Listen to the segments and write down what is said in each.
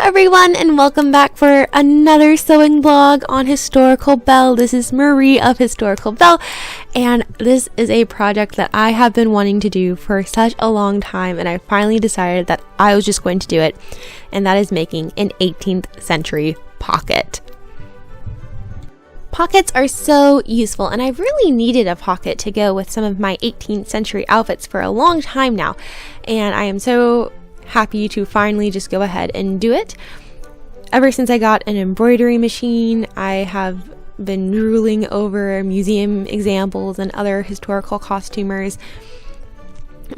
everyone, and welcome back for another sewing vlog on Historical Belle. This is Marie of Historical Belle, and this is a project that I have been wanting to do for such a long time, and I finally decided that I was just going to do it, and that is making an 18th century pocket. Pockets are so useful, and I've really needed a pocket to go with some of my 18th century outfits for a long time now, and I am so happy to finally just go ahead and do it. Ever since I got an embroidery machine, I have been drooling over museum examples and other historical costumers,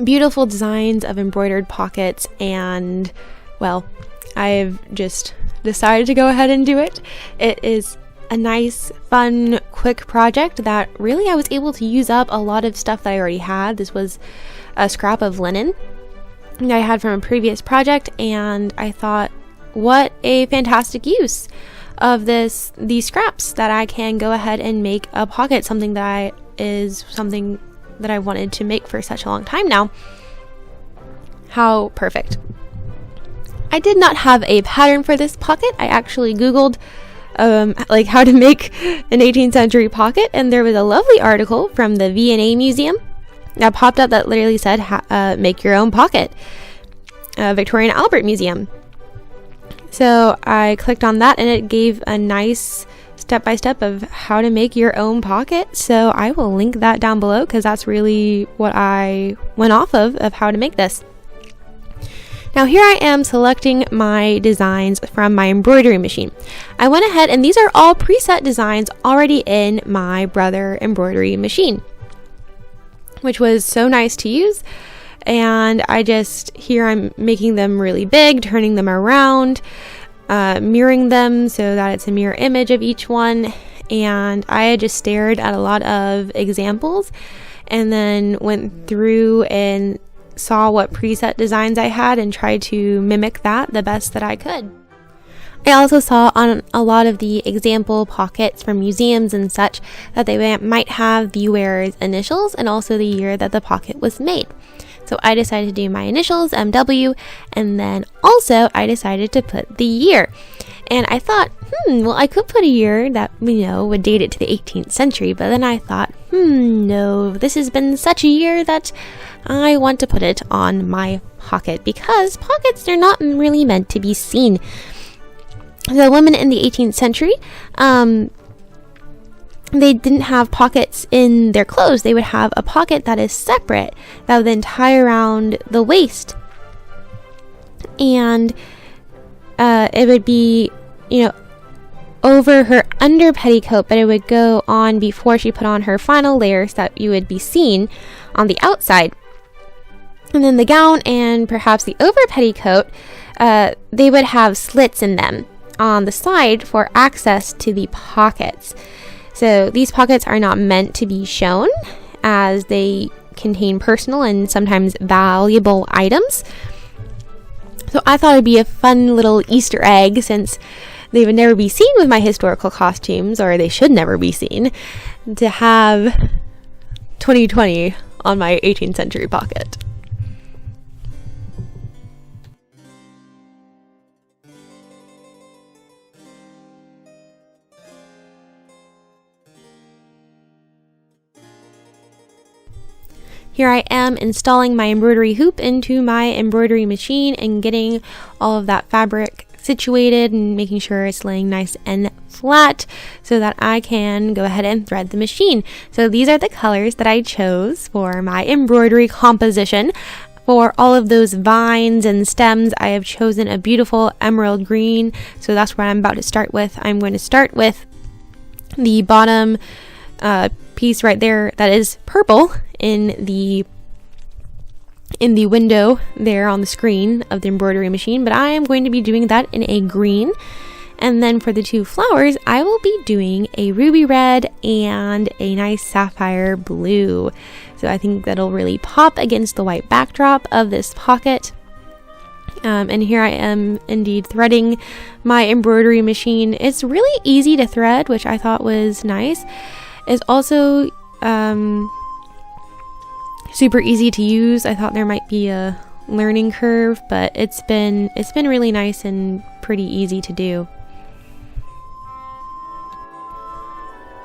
beautiful designs of embroidered pockets, and well, I've just decided to go ahead and do it. It is a nice, fun, quick project that really I was able to use up a lot of stuff that I already had. This was a scrap of linen that I had from a previous project, and I thought, what a fantastic use of these scraps that I can go ahead and make a pocket, something that I wanted to make for such a long time now. How perfect. I did not have a pattern for this pocket. I actually googled like how to make an 18th century pocket, and there was a lovely article from the V&A Museum that popped up that literally said make your own pocket, Victoria and Albert Museum. So I clicked on that, and it gave a nice step-by-step of how to make your own pocket. So I will link that down below, because that's really what I went off of how to make this. Now here I am selecting my designs from my embroidery machine. I went ahead, and these are all preset designs already in my Brother embroidery machine, which was so nice to use. And here I'm making them really big, turning them around, mirroring them so that it's a mirror image of each one. And I had just stared at a lot of examples and then went through and saw what preset designs I had and tried to mimic that the best that I could. I also saw on a lot of the example pockets from museums and such that they might have the wearer's initials and also the year that the pocket was made. So I decided to do my initials, MW, and then also I decided to put the year. And I thought, well, I could put a year that, would date it to the 18th century, but then I thought, no, this has been such a year that I want to put it on my pocket, because pockets, they're not really meant to be seen. The women in the 18th century, they didn't have pockets in their clothes. They would have a pocket that is separate that would then tie around the waist. And it would be, over her under petticoat, but it would go on before she put on her final layers that you would be seen on the outside. And then the gown and perhaps the over petticoat, they would have slits in them on the side for access to the pockets. So these pockets are not meant to be shown, as they contain personal and sometimes valuable items. So I thought it'd be a fun little Easter egg, since they would never be seen with my historical costumes, or they should never be seen, to have 2020 on my 18th century pocket. Here I am installing my embroidery hoop into my embroidery machine and getting all of that fabric situated and making sure it's laying nice and flat so that I can go ahead and thread the machine. So these are the colors that I chose for my embroidery composition. For all of those vines and stems, I have chosen a beautiful emerald green. So that's what I'm about to start with. I'm going to start with the bottom piece right there that is purple in the window there on the screen of the embroidery machine, but I am going to be doing that in a green. And then for the two flowers, I will be doing a ruby red and a nice sapphire blue. So I think that'll really pop against the white backdrop of this pocket. And here I am indeed threading my embroidery machine. It's really easy to thread, which I thought was nice. It's also super easy to use. I thought there might be a learning curve, but it's been really nice and pretty easy to do.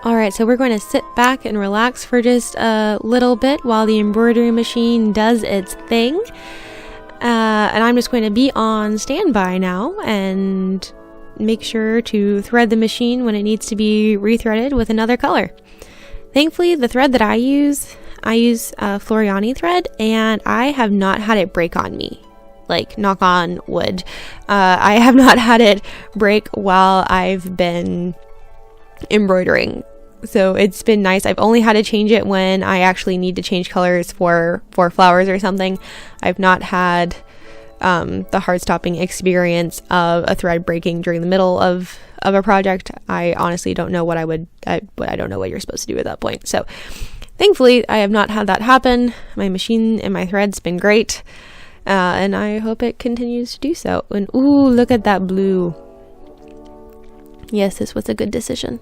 Alright, so we're going to sit back and relax for just a little bit while the embroidery machine does its thing. And I'm just going to be on standby now and make sure to thread the machine when it needs to be rethreaded with another color. Thankfully, the thread that I use Floriani thread, and I have not had it break on me. Like, knock on wood. I have not had it break while I've been embroidering. So it's been nice. I've only had to change it when I actually need to change colors for flowers or something. I've not had the hard stopping experience of a thread breaking during the middle of a project. I honestly don't know I don't know what you're supposed to do at that point. So thankfully I have not had that happen. My machine and my thread's been great. And I hope it continues to do so. And ooh, look at that blue. Yes, this was a good decision.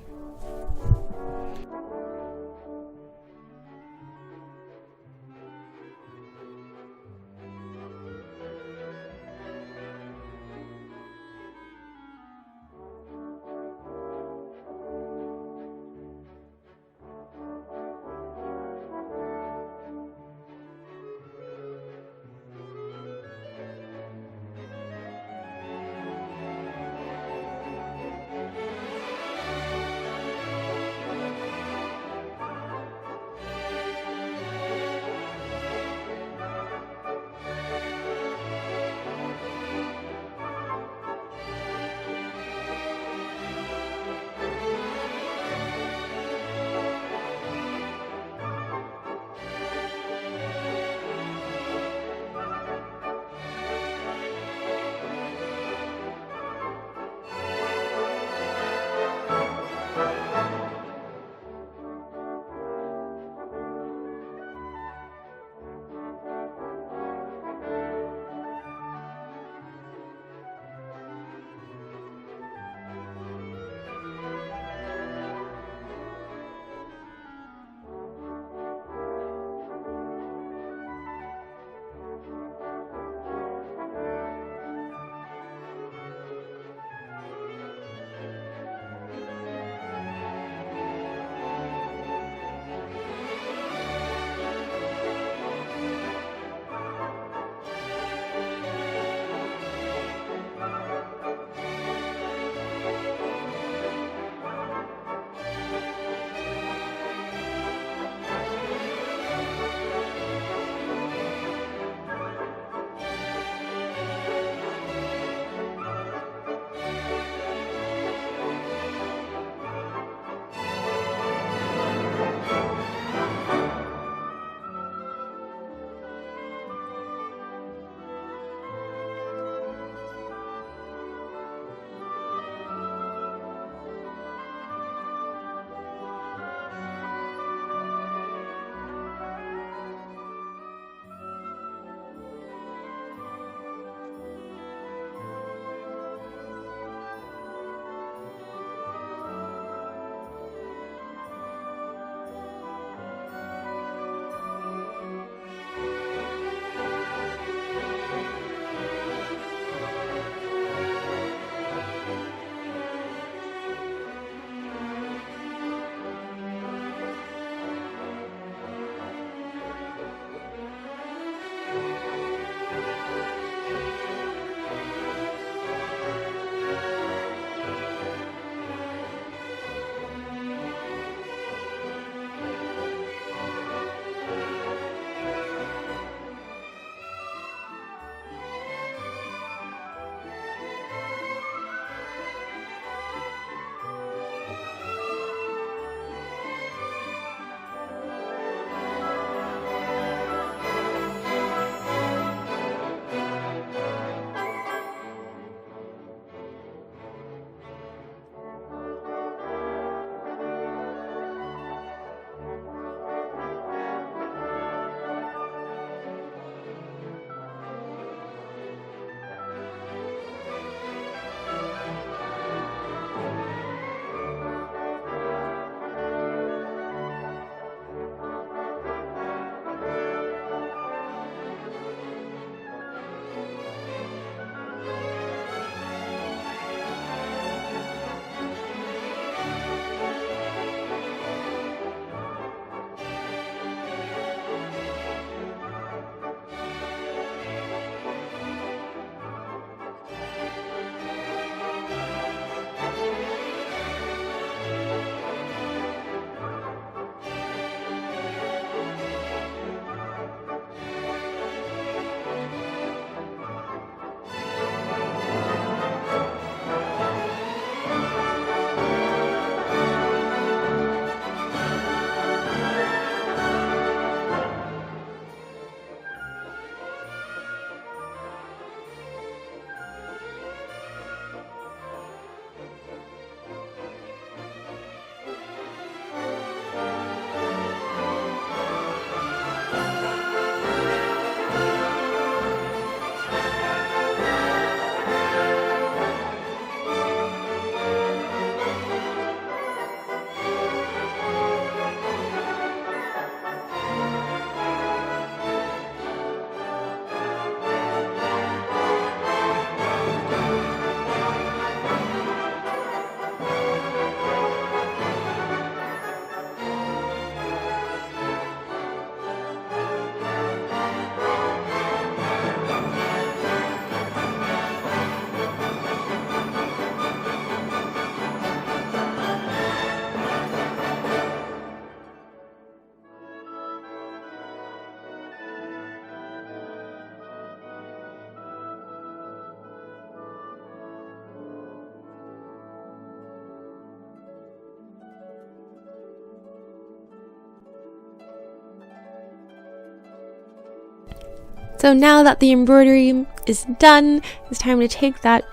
So now that the embroidery is done, it's time to take that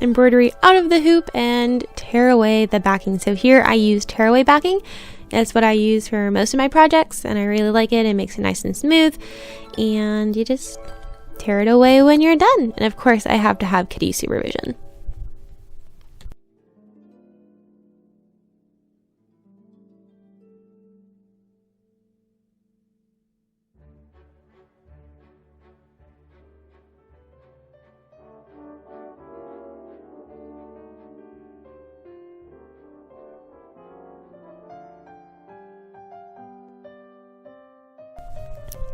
embroidery out of the hoop and tear away the backing. So here I use tearaway backing. That's what I use for most of my projects, and I really like it. It makes it nice and smooth, and you just tear it away when you're done. And of course I have to have Kitty supervision.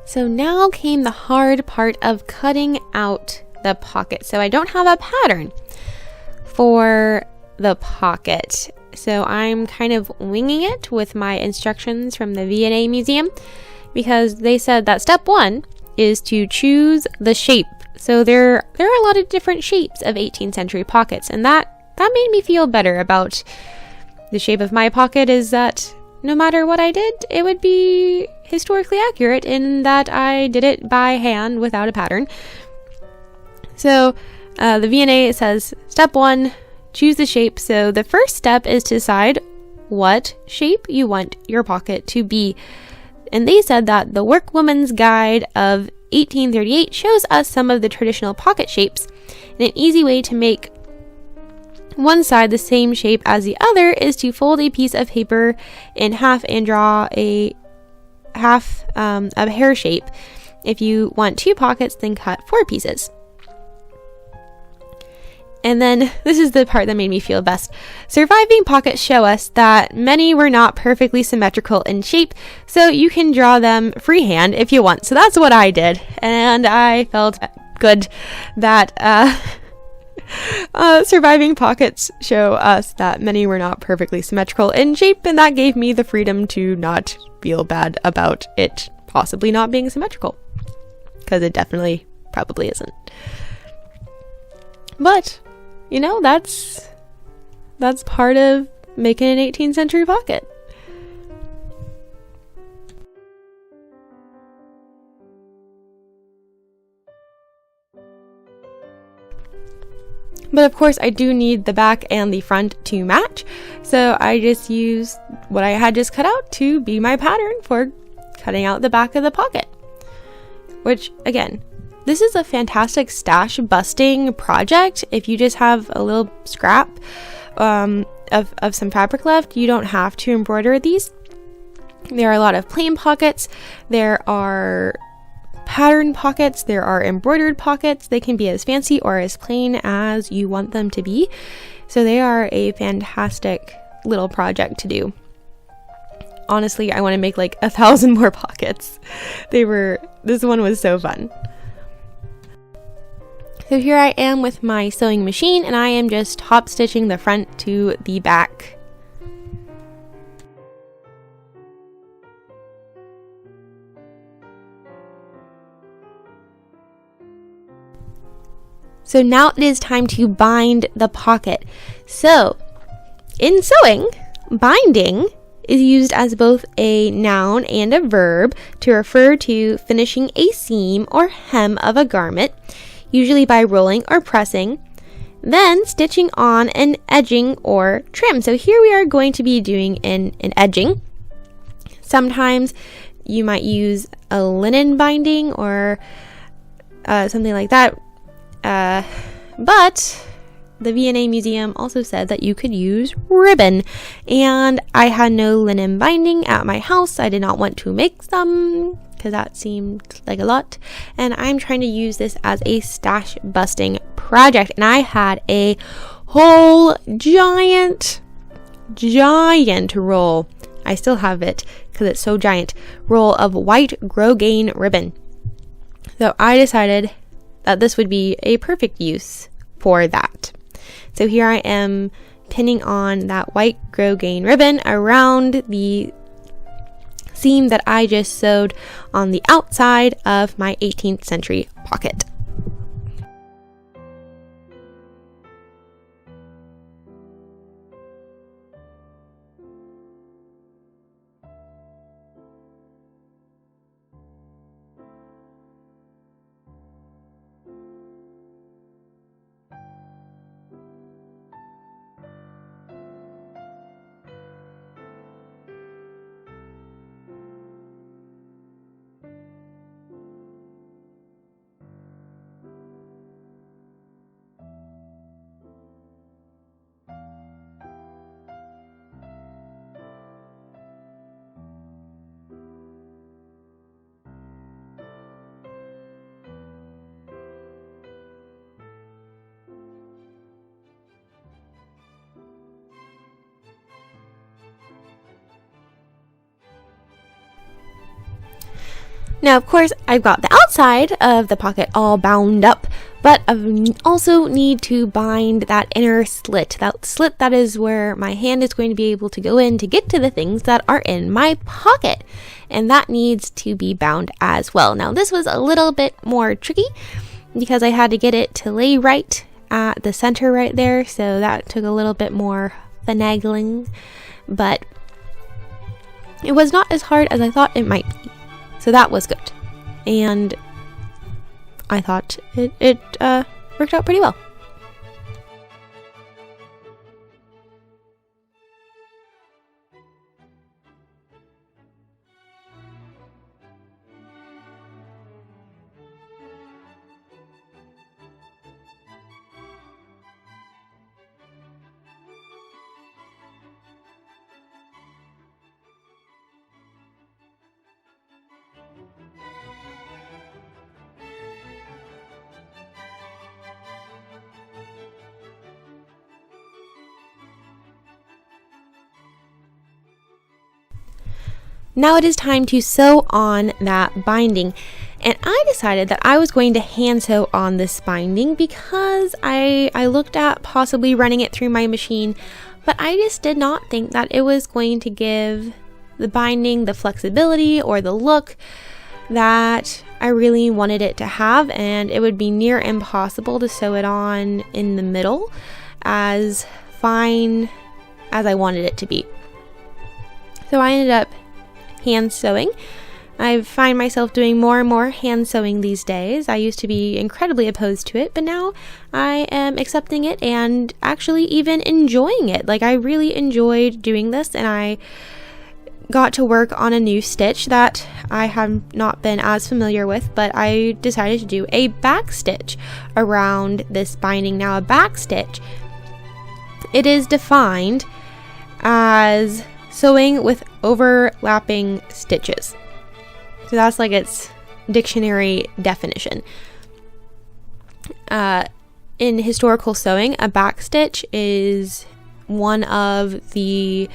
So now came the hard part of cutting out the pocket. So I don't have a pattern for the pocket. So I'm kind of winging it with my instructions from the V&A Museum, because they said that step 1 is to choose the shape. So there are a lot of different shapes of 18th century pockets, and that made me feel better about the shape of my pocket, is that no matter what I did, it would be historically accurate in that I did it by hand without a pattern. So the V&A says step 1, choose the shape. So the first step is to decide what shape you want your pocket to be. And they said that the Workwoman's Guide of 1838 shows us some of the traditional pocket shapes, and an easy way to make one side the same shape as the other is to fold a piece of paper in half and draw a half of hair shape. If you want 2 pockets, then cut 4 pieces. And then this is the part that made me feel best. Surviving pockets show us that many were not perfectly symmetrical in shape, so you can draw them freehand if you want. So that's what I did, and I felt good that surviving pockets show us that many were not perfectly symmetrical in shape, and that gave me the freedom to not feel bad about it possibly not being symmetrical, because it definitely probably isn't. But you know, that's part of making an 18th century pocket. But of course I do need the back and the front to match, so I just use what I had just cut out to be my pattern for cutting out the back of the pocket. Which, again, this is a fantastic stash busting project. If you just have a little scrap of some fabric left, you don't have to embroider these. There are a lot of plain pockets, there are pattern pockets, there are embroidered pockets. They can be as fancy or as plain as you want them to be. So they are a fantastic little project to do. Honestly, I want to make like 1,000 more pockets. This one was so fun. So here I am with my sewing machine, and I am just top stitching the front to the back. So now it is time to bind the pocket. So in sewing, binding is used as both a noun and a verb to refer to finishing a seam or hem of a garment, usually by rolling or pressing, then stitching on an edging or trim. So here we are going to be doing an edging. Sometimes you might use a linen binding or something like that. But the V&A Museum also said that you could use ribbon, and I had no linen binding at my house. I did not want to make some because that seemed like a lot, and I'm trying to use this as a stash busting project, and I had a whole giant roll. I still have it because it's so giant. Roll of white grosgrain ribbon. So I decided that this would be a perfect use for that. So here I am pinning on that white grosgrain ribbon around the seam that I just sewed on the outside of my 18th century pocket. Now, of course, I've got the outside of the pocket all bound up, but I also need to bind that inner slit. That slit, that is where my hand is going to be able to go in to get to the things that are in my pocket. And that needs to be bound as well. Now, this was a little bit more tricky because I had to get it to lay right at the center right there. So that took a little bit more finagling, but it was not as hard as I thought it might be. So that was good. And I thought it worked out pretty well. Now it is time to sew on that binding, and I decided that I was going to hand sew on this binding because I looked at possibly running it through my machine, but I just did not think that it was going to give the binding the flexibility or the look that I really wanted it to have, and it would be near impossible to sew it on in the middle as fine as I wanted it to be. So I ended up hand sewing. I find myself doing more and more hand sewing these days. I used to be incredibly opposed to it, but now I am accepting it and actually even enjoying it. Like, I really enjoyed doing this, and I got to work on a new stitch that I have not been as familiar with, but I decided to do a back stitch around this binding. Now, a back stitch, it is defined as sewing with overlapping stitches. So that's like its dictionary definition. In historical sewing, a back stitch is one of the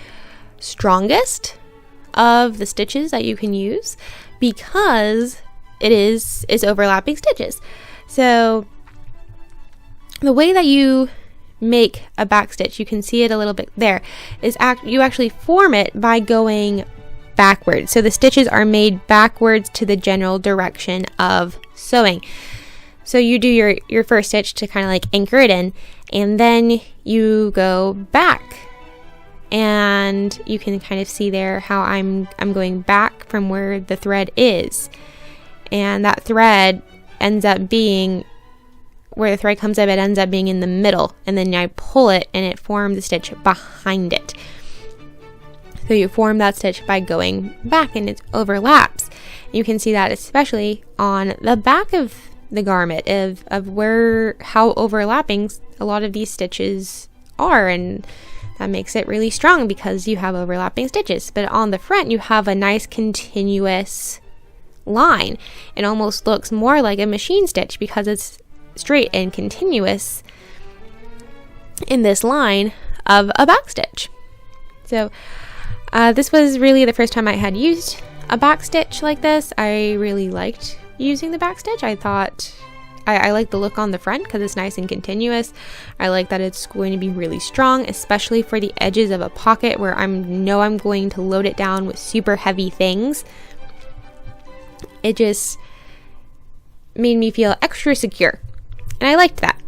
strongest of the stitches that you can use because it's overlapping stitches. So the way that you make a back stitch, you can see it a little bit there, is you actually form it by going backwards. So the stitches are made backwards to the general direction of sewing. So you do your first stitch to kind of like anchor it in, and then you go back, and you can kind of see there how I'm going back from where the thread is, and that thread ends up being where the thread comes up, it ends up being in the middle, and then I pull it and it forms the stitch behind it. So you form that stitch by going back, and it overlaps. You can see that especially on the back of the garment of how overlapping a lot of these stitches are, and that makes it really strong because you have overlapping stitches. But on the front you have a nice continuous line. It almost looks more like a machine stitch because it's straight and continuous in this line of a back stitch. So this was really the first time I had used a back stitch like this. I really liked using the back stitch. I thought I like the look on the front because it's nice and continuous. I like that it's going to be really strong, especially for the edges of a pocket where I'm going to load it down with super heavy things. It just made me feel extra secure, and I liked that.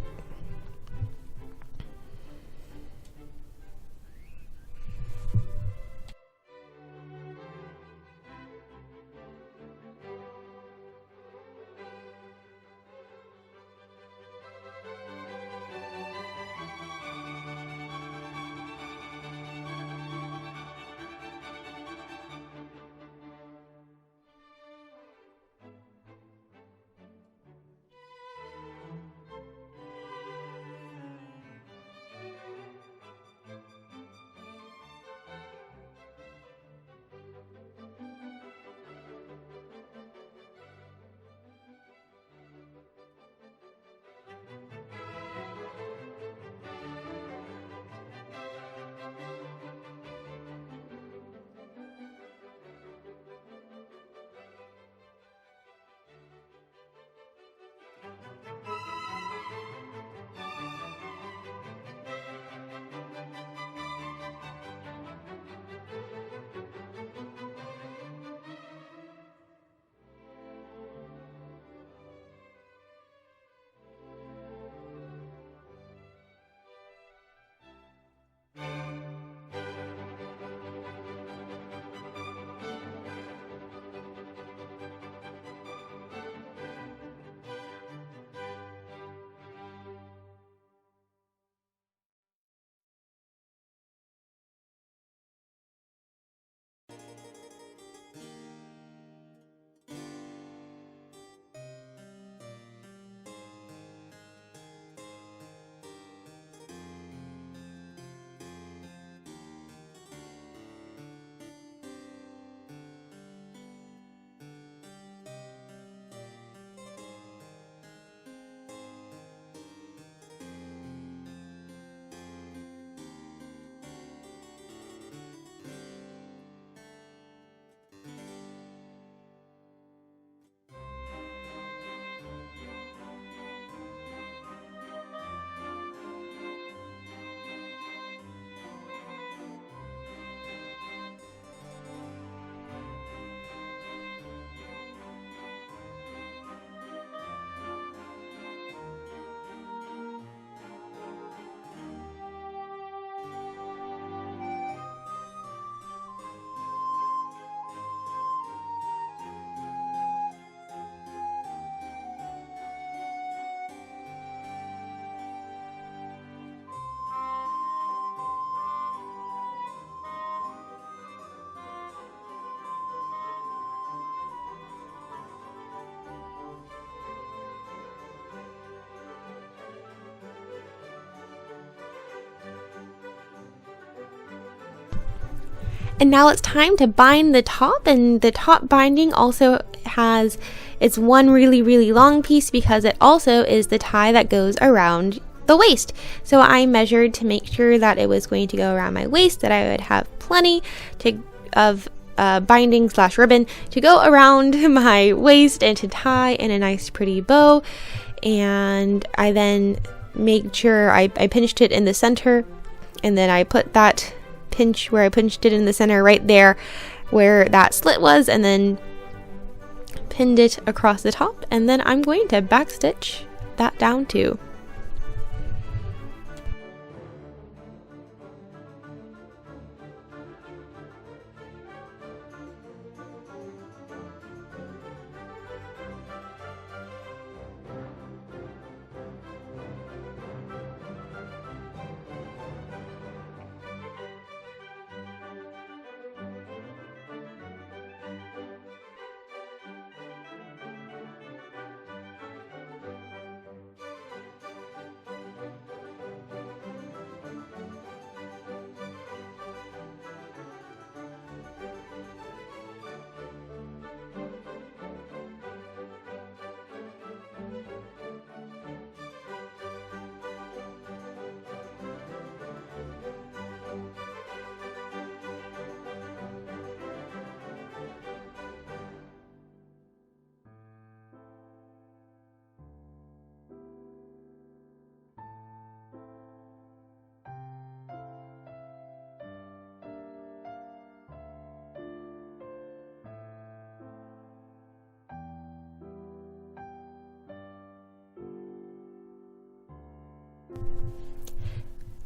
And now it's time to bind the top, and the top binding also has, it's one really long piece because it also is the tie that goes around the waist. So I measured to make sure that it was going to go around my waist, that I would have plenty of binding / ribbon to go around my waist and to tie in a nice pretty bow. And I then made sure I pinched it in the center, and then I put that pinch where I pinched it in the center right there where that slit was, and then pinned it across the top, and then I'm going to backstitch that down too.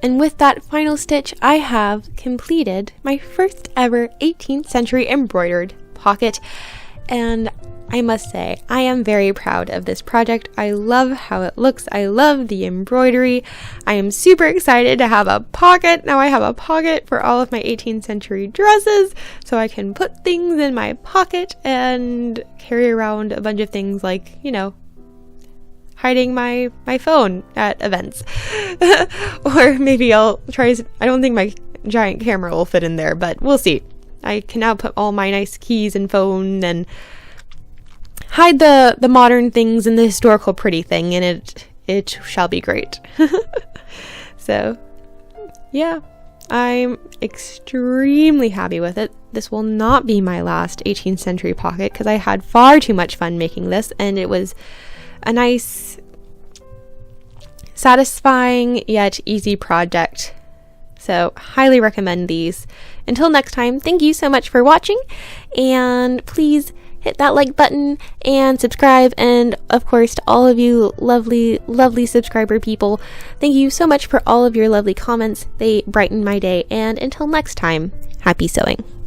And with that final stitch, I have completed my first ever 18th century embroidered pocket. And I must say, I am very proud of this project. I love how it looks. I love the embroidery. I am super excited to have a pocket. Now I have a pocket for all of my 18th century dresses, so I can put things in my pocket and carry around a bunch of things like, you know, hiding my phone at events. Or maybe I'll try, I don't think my giant camera will fit in there, but we'll see. I can now put all my nice keys and phone and hide the modern things and the historical pretty thing, and it shall be great. So yeah, I'm extremely happy with it. This will not be my last 18th century pocket because I had far too much fun making this, and it was a nice satisfying yet easy project. So highly recommend these. Until next time, thank you so much for watching, and please hit that like button and subscribe. And of course, to all of you lovely subscriber people, thank you so much for all of your lovely comments. They brighten my day. And until next time, happy sewing.